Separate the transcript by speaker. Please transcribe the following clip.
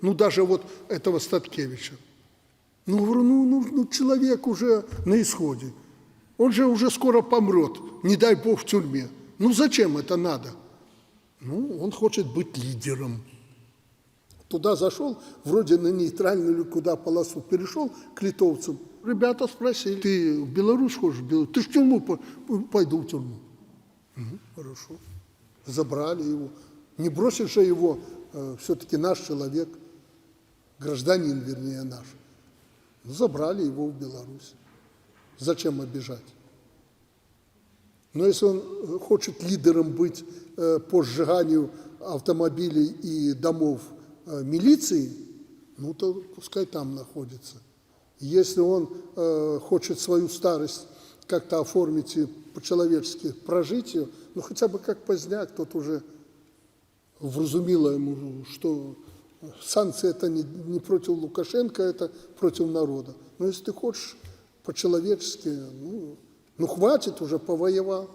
Speaker 1: ну даже вот этого Статкевича. Ну, говорю, ну человек уже на исходе. Он же уже скоро помрет, не дай бог в тюрьме. Ну зачем это надо? Ну, он хочет быть лидером. Туда зашел, вроде на нейтральную или куда полосу перешел к литовцам. Ребята спросили, ты в Беларусь хочешь? Ты в тюрьму, пойду в тюрьму. Хорошо. Забрали его. Не бросишь же его, все-таки наш человек, гражданин, вернее, наш. Забрали его в Беларусь. Зачем обижать? Но если он хочет лидером быть по сжиганию автомобилей и домов милиции, ну то пускай там находится. Если он хочет свою старость как-то оформить и по-человечески прожить ее, ну хотя бы как Поздняк, тот уже вразумило ему, что санкции это не против Лукашенко, это против народа. Но если ты хочешь по-человечески, ну хватит уже, повоевал.